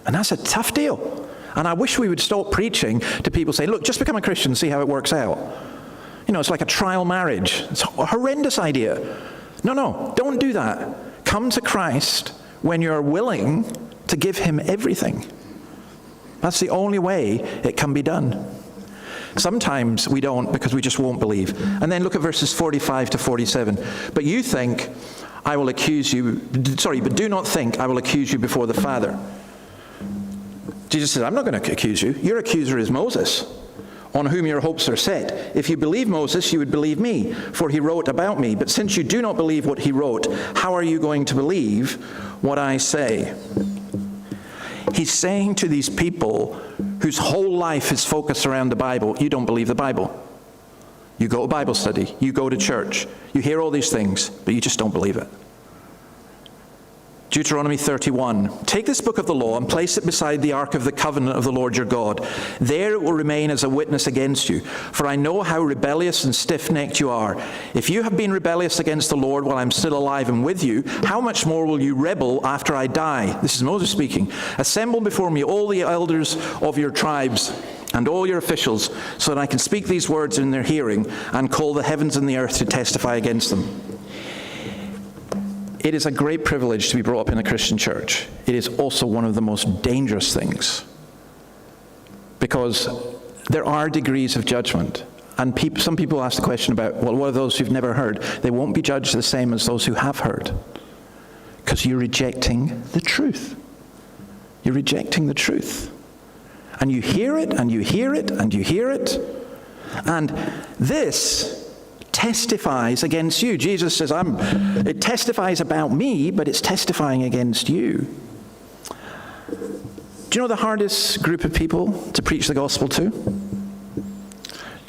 S2: And that's a tough deal. And I wish we would stop preaching to people saying, look, just become a Christian, see how it works out. It's like a trial marriage. It's a horrendous idea. No, don't do that. Come to Christ when you're willing to give him everything. That's the only way it can be done. Sometimes we don't because we just won't believe. And then look at verses 45 to 47. But you think, I will accuse you, but do not think I will accuse you before the Father. Jesus says, I'm not going to accuse you. Your accuser is Moses, on whom your hopes are set. If you believe Moses, you would believe me, for he wrote about me. But since you do not believe what he wrote, how are you going to believe what I say? He's saying to these people whose whole life is focused around the Bible, you don't believe the Bible. You go to Bible study, you go to church, you hear all these things, but you just don't believe it. Deuteronomy 31. Take this book of the law and place it beside the ark of the covenant of the Lord your God. There it will remain as a witness against you. For I know how rebellious and stiff-necked you are. If you have been rebellious against the Lord while I'm still alive and with you, how much more will you rebel after I die? This is Moses speaking. Assemble before me all the elders of your tribes and all your officials, so that I can speak these words in their hearing and call the heavens and the earth to testify against them. It is a great privilege to be brought up in a Christian church. It is also one of the most dangerous things, because there are degrees of judgment. And some people ask the question about, well, what are those who've never heard? They won't be judged the same as those who have heard, because you're rejecting the truth. You're rejecting the truth. And you hear it, and you hear it, and you hear it. And this testifies against you. Jesus says, it testifies about me, but it's testifying against you. Do you know the hardest group of people to preach the gospel to?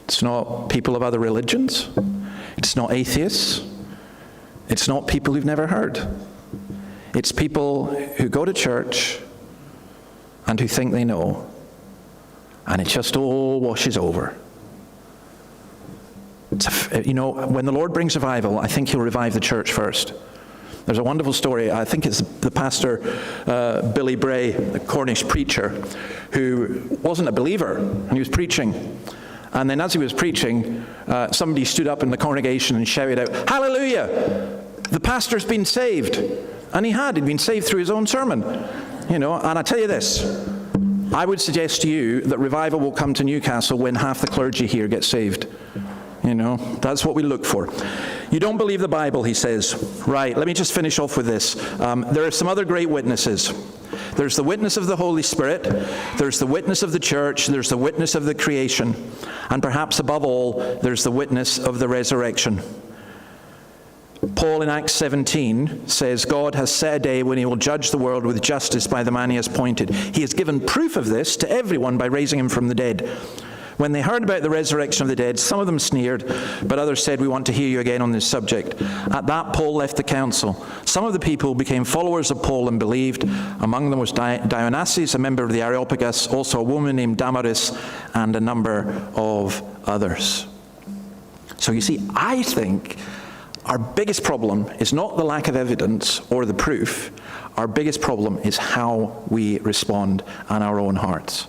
S2: It's not people of other religions. It's not atheists. It's not people who've never heard. It's people who go to church and who think they know, and it just all washes over. When the Lord brings revival, I think he'll revive the church first. There's a wonderful story. I think it's the pastor, Billy Bray, the Cornish preacher, who wasn't a believer, and he was preaching. And then as he was preaching, somebody stood up in the congregation and shouted out, "Hallelujah! The pastor's been saved." And he'd been saved through his own sermon. And I tell you this, I would suggest to you that revival will come to Newcastle when half the clergy here get saved. That's what we look for. You don't believe the Bible, he says. Right, let me just finish off with this. There are some other great witnesses. There's the witness of the Holy Spirit. There's the witness of the church. There's the witness of the creation. And perhaps above all, there's the witness of the resurrection. Paul in Acts 17 says, God has set a day when he will judge the world with justice by the man he has appointed. He has given proof of this to everyone by raising him from the dead. When they heard about the resurrection of the dead, some of them sneered, but others said, we want to hear you again on this subject. At that, Paul left the council. Some of the people became followers of Paul and believed. Among them was Dionysius, a member of the Areopagus, also a woman named Damaris, and a number of others. So you see, I think our biggest problem is not the lack of evidence or the proof. Our biggest problem is how we respond in our own hearts.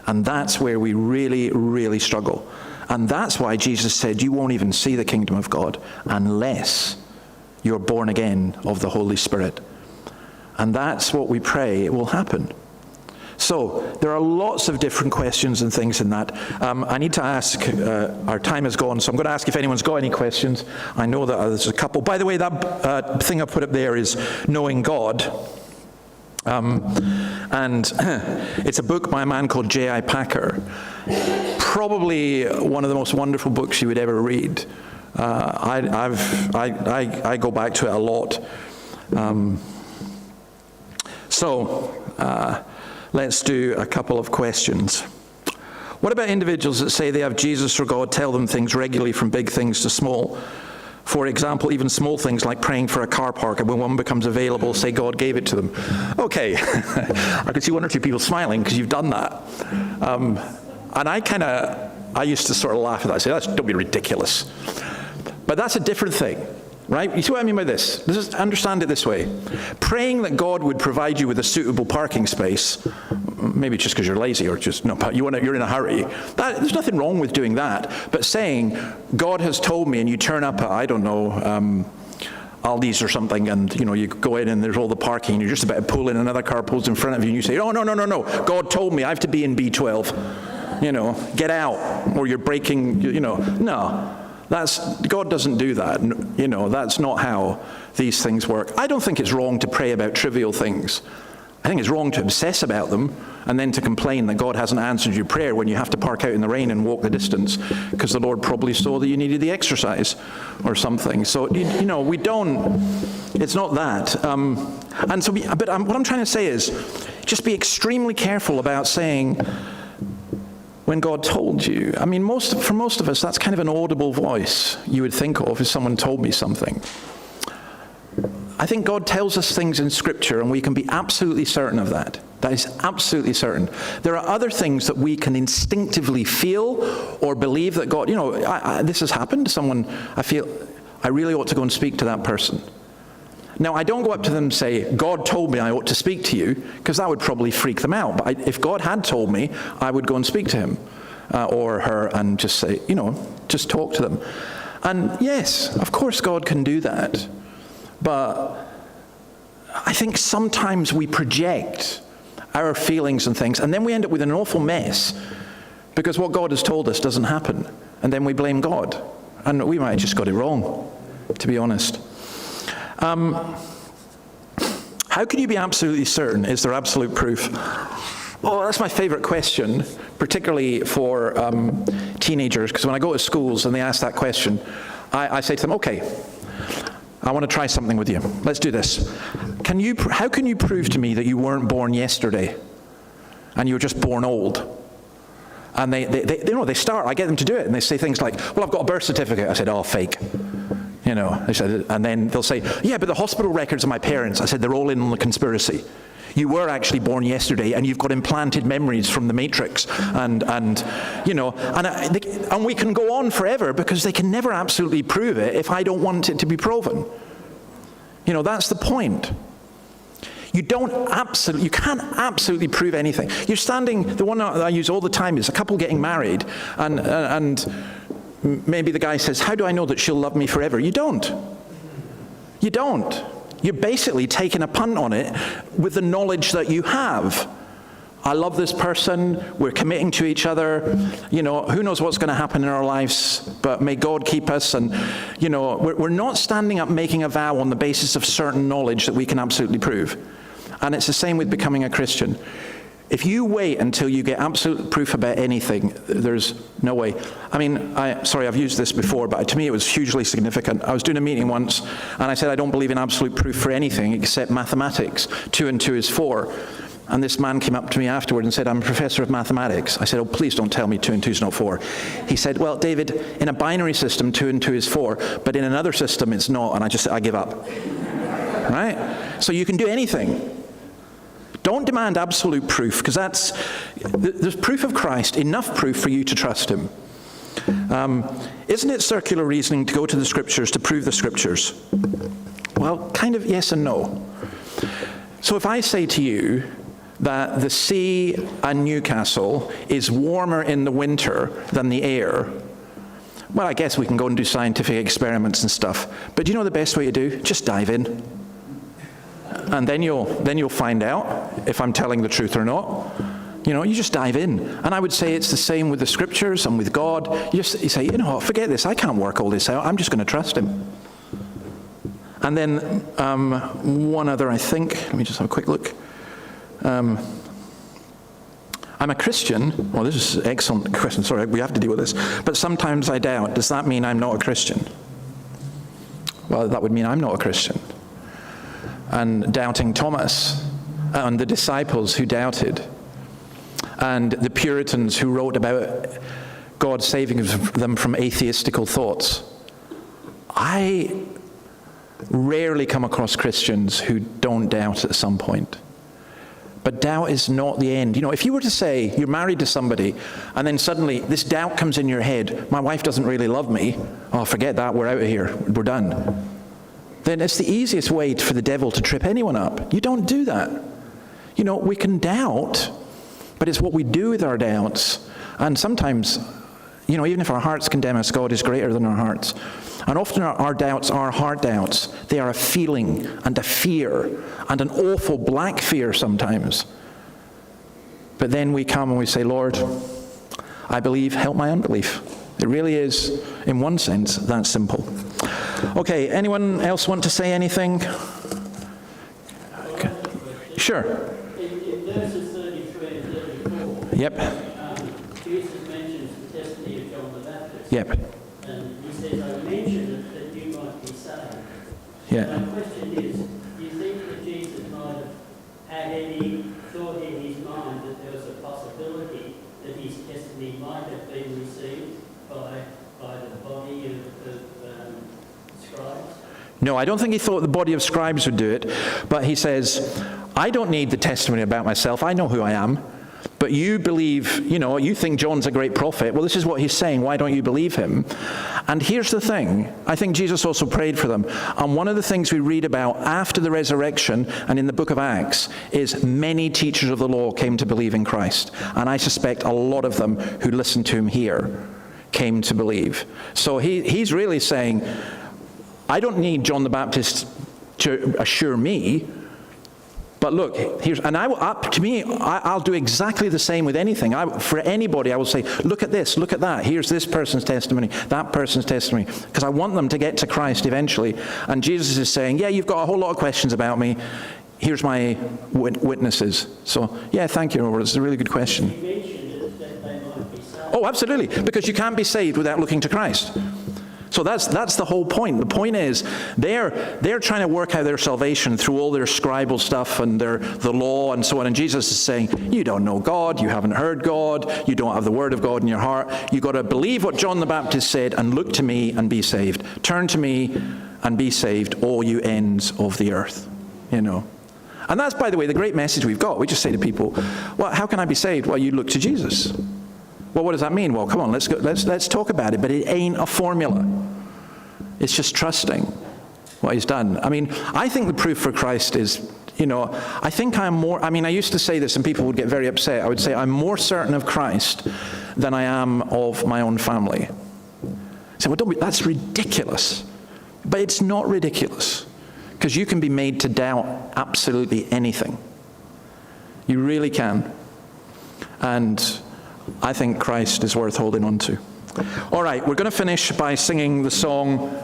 S2: And that's where we really, really struggle. And that's why Jesus said, you won't even see the kingdom of God unless you're born again of the Holy Spirit. And that's what we pray it will happen. So there are lots of different questions and things in that. I need to ask, our time is gone, so I'm going to ask if anyone's got any questions. I know that there's a couple. By the way, that thing I put up there is Knowing God. And it's a book by a man called J.I. Packer. Probably one of the most wonderful books you would ever read. I go back to it a lot. Let's do a couple of questions. What about individuals that say they have Jesus or God tell them things regularly, from big things to small? For example, even small things like praying for a car park, and when one becomes available, say God gave it to them. Okay, I could see one or two people smiling because you've done that. And I used to sort of laugh at that. I say, don't be ridiculous. But that's a different thing, right? You see what I mean by this? Understand it this way. Praying that God would provide you with a suitable parking space, maybe just because you're lazy or just, you're in a hurry. There's nothing wrong with doing that. But saying, God has told me, and you turn up at, Aldi's or something, and you go in and there's all the parking, and you're just about to pull in, another car pulls in front of you, and you say, oh, no, God told me I have to be in B12. Get out, or you're breaking, no. God doesn't do that. That's not how these things work. I don't think it's wrong to pray about trivial things. I think it's wrong to obsess about them and then to complain that God hasn't answered your prayer when you have to park out in the rain and walk the distance because the Lord probably saw that you needed the exercise or something. So, we don't, it's not that. What I'm trying to say is just be extremely careful about saying, when God told you. I mean, for most of us, that's kind of an audible voice you would think of if someone told me something. I think God tells us things in Scripture, and we can be absolutely certain of that. That is absolutely certain. There are other things that we can instinctively feel or believe that God, this has happened to someone. I feel I really ought to go and speak to that person. Now, I don't go up to them and say, God told me I ought to speak to you, because that would probably freak them out. But if God had told me, I would go and speak to him or her and just say, just talk to them. And yes, of course God can do that. But I think sometimes we project our feelings and things, and then we end up with an awful mess because what God has told us doesn't happen. And then we blame God. And we might have just got it wrong, to be honest. How can you be absolutely certain? Is there absolute proof? Oh, that's my favorite question, particularly for teenagers, because when I go to schools and they ask that question, I say to them, okay, I want to try something with you. Let's do this. How can you prove to me that you weren't born yesterday and you were just born old? And they start, I get them to do it, and they say things like, well, I've got a birth certificate. I said, oh, fake. They said, and then they'll say, yeah, but the hospital records of my parents, I said, they're all in on the conspiracy. You were actually born yesterday, and you've got implanted memories from the Matrix, and we can go on forever because they can never absolutely prove it if I don't want it to be proven. That's the point. You can't absolutely prove anything. You're standing, the one that I use all the time is a couple getting married, and maybe the guy says, how do I know that she'll love me forever? You don't. You don't. You're basically taking a punt on it with the knowledge that you have. I love this person, we're committing to each other, who knows what's going to happen in our lives, but may God keep us. And, we're not standing up making a vow on the basis of certain knowledge that we can absolutely prove. And it's the same with becoming a Christian. If you wait until you get absolute proof about anything, there's no way. I mean, I've used this before, but to me it was hugely significant. I was doing a meeting once, and I said I don't believe in absolute proof for anything except mathematics. 2 and 2 is 4. And this man came up to me afterward and said, I'm a professor of mathematics. I said, oh, please don't tell me 2 and 2 is not 4. He said, well, David, in a binary system, 2 and 2 is 4, but in another system it's not. And I give up. Right? So you can do anything. Don't demand absolute proof, because there's proof of Christ, enough proof for you to trust him. Isn't it circular reasoning to go to the Scriptures to prove the Scriptures? Well, kind of yes and no. So if I say to you that the sea and Newcastle is warmer in the winter than the air, well, I guess we can go and do scientific experiments and stuff. But do you know the best way to do? Just dive in. And then you'll find out if I'm telling the truth or not. You just dive in. And I would say it's the same with the Scriptures and with God. You say, forget this. I can't work all this out. I'm just going to trust him. And then one other, I think. Let me just have a quick look. I'm a Christian. Well, this is an excellent question. Sorry, we have to deal with this. But sometimes I doubt. Does that mean I'm not a Christian? Well, that would mean I'm not a Christian. And doubting Thomas, and the disciples who doubted, and the Puritans who wrote about God saving them from atheistical thoughts. I rarely come across Christians who don't doubt at some point. But doubt is not the end. If you were to say you're married to somebody, and then suddenly this doubt comes in your head, my wife doesn't really love me, oh, forget that, we're out of here, we're done. Then it's the easiest way for the devil to trip anyone up. You don't do that. We can doubt, but it's what we do with our doubts. And sometimes, even if our hearts condemn us, God is greater than our hearts. And often our doubts are heart doubts. They are a feeling and a fear, and an awful black fear sometimes. But then we come and we say, Lord, I believe, help my unbelief. It really is, in one sense, that simple. Okay, anyone else want to say anything? Okay. Sure.
S6: In verses 33 and 34,
S2: Yep.
S6: Jesus mentions the testimony of John the Baptist.
S2: Yep.
S6: And he says, I mention it that you might be saved.
S2: Yeah.
S6: My question is, do you think that Jesus might have had any thought in his mind that there was a possibility that his testimony might have been received by the body of scribes?
S2: No, I don't think he thought the body of scribes would do it, but he says, I don't need the testimony about myself. I know who I am. But you believe, you think John's a great prophet. Well, this is what he's saying. Why don't you believe him? And here's the thing. I think Jesus also prayed for them. And one of the things we read about after the resurrection and in the book of Acts is many teachers of the law came to believe in Christ. And I suspect a lot of them who listened to him here came to believe. So he's really saying, I don't need John the Baptist to assure me. But look, I'll do exactly the same with anything. For anybody, I will say, look at this, look at that. Here's this person's testimony, that person's testimony. Because I want them to get to Christ eventually. And Jesus is saying, yeah, you've got a whole lot of questions about me. Here's my witnesses. So, yeah, thank you, Robert. It's a really good question.
S6: You mentioned that they might be saved.
S2: Oh, absolutely. Because you can't be saved without looking to Christ. So that's the whole point. The point is they're trying to work out their salvation through all their scribal stuff and the law and so on. And Jesus is saying, you don't know God, you haven't heard God, you don't have the word of God in your heart. You've got to believe what John the Baptist said and look to me and be saved. Turn to me and be saved, all you ends of the earth. And that's, by the way, the great message we've got. We just say to people, well, how can I be saved? Well, you look to Jesus. Well, what does that mean? Well, come on, let's talk about it. But it ain't a formula. It's just trusting what he's done. I mean, I think the proof for Christ is, I think I'm more, I used to say this and people would get very upset. I would say I'm more certain of Christ than I am of my own family. So, well, that's ridiculous. But it's not ridiculous. Because you can be made to doubt absolutely anything. You really can. And I think Christ is worth holding on to. All right, we're going to finish by singing the song,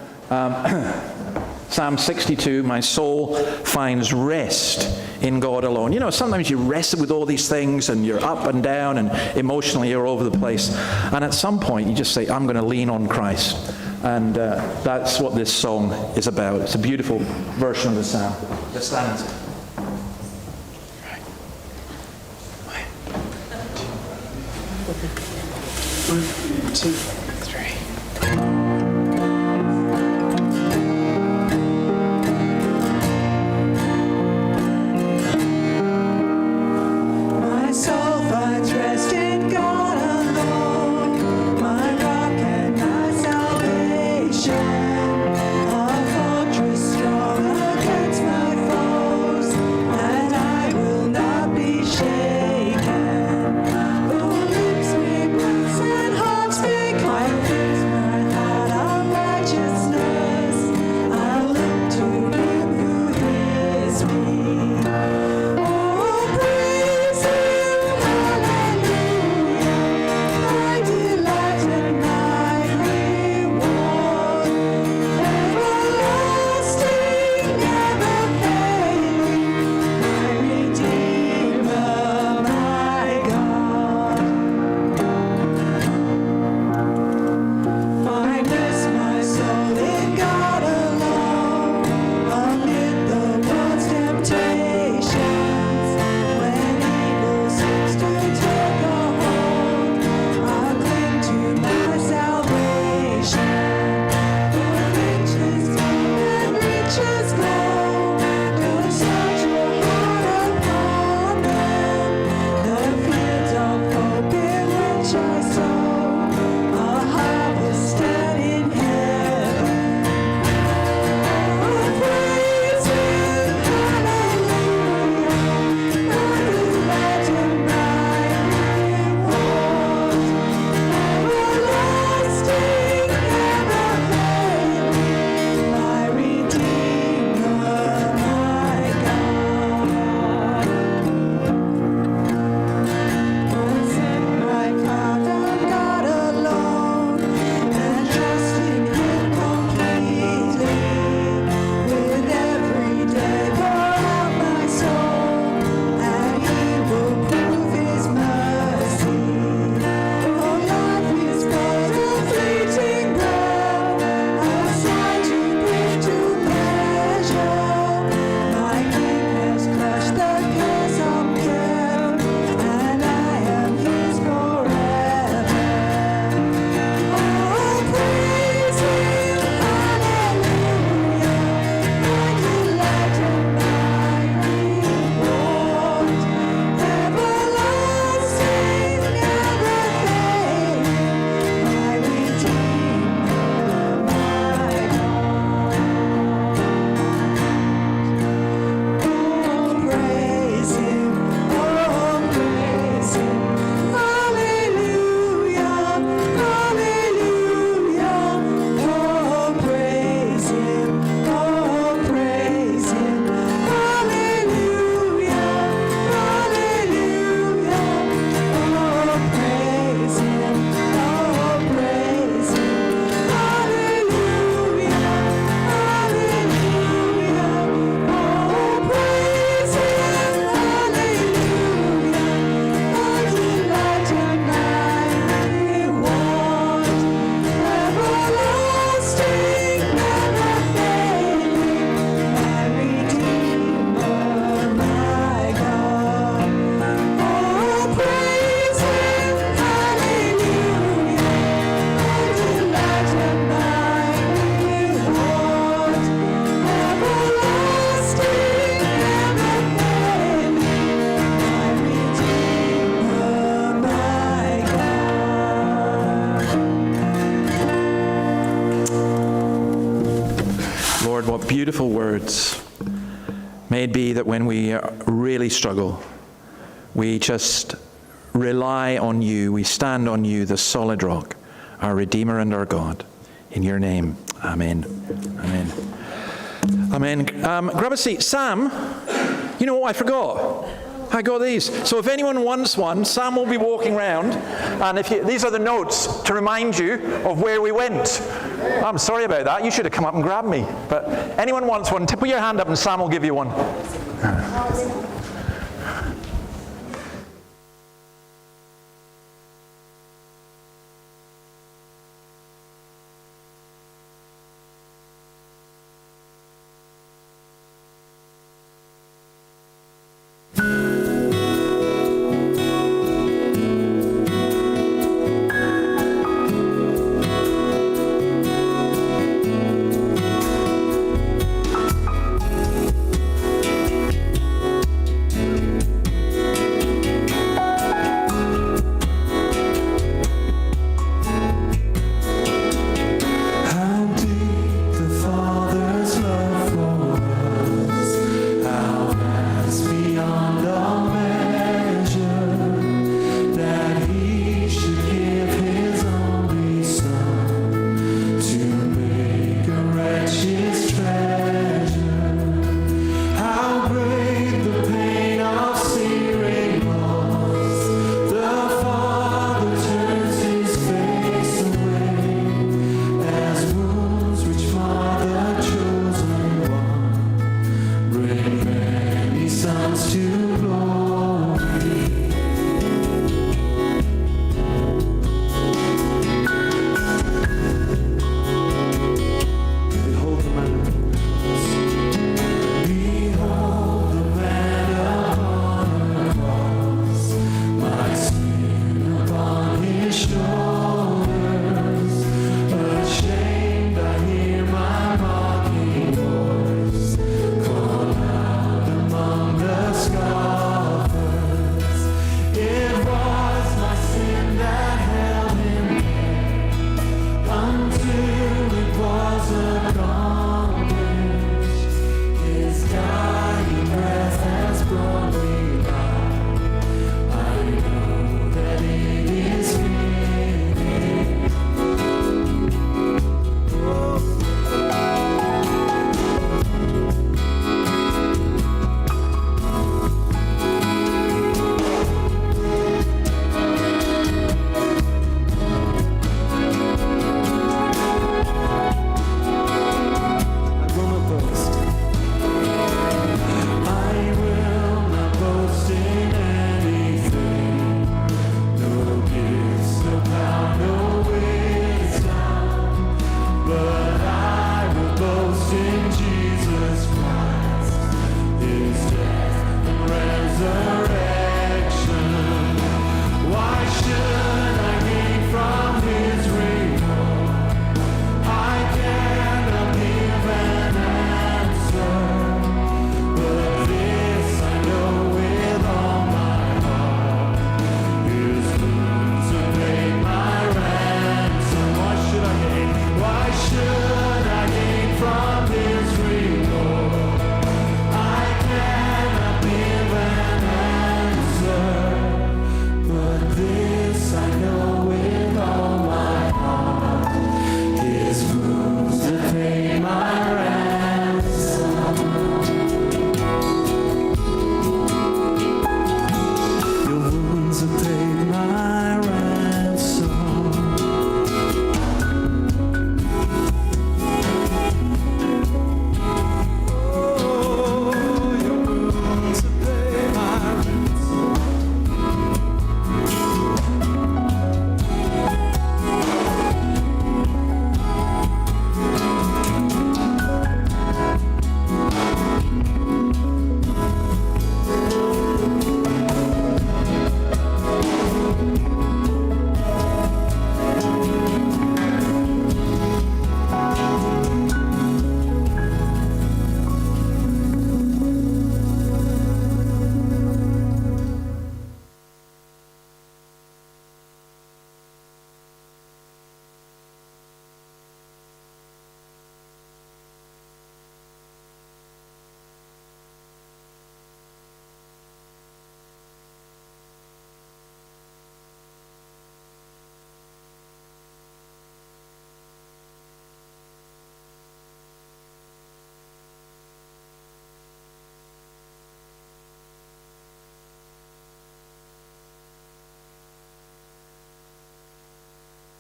S2: Psalm 62, my soul finds rest in God alone. Sometimes you wrestle with all these things and you're up and down and emotionally you're all over the place. And at some point you just say, I'm going to lean on Christ. And that's what this song is about. It's a beautiful version of the psalm. Let's stand and sing. 1, 2, 3.
S7: My soul finds rest in God alone, my rock and my salvation, a fortress strong against my foes, and I will not be shaken. Who lives me, breaks and hearts make my
S2: What beautiful words. May it be that when we really struggle, we just rely on you, we stand on you, the solid rock, our Redeemer and our God. In your name, amen. Amen. Amen. Grab a seat. Sam, you know what I forgot? I got these. So if anyone wants one, Sam will be walking around, and these are the notes to remind you of where we went. I'm sorry about that. You should have come up and grabbed me. But anyone wants one, put your hand up and Sam will give you one.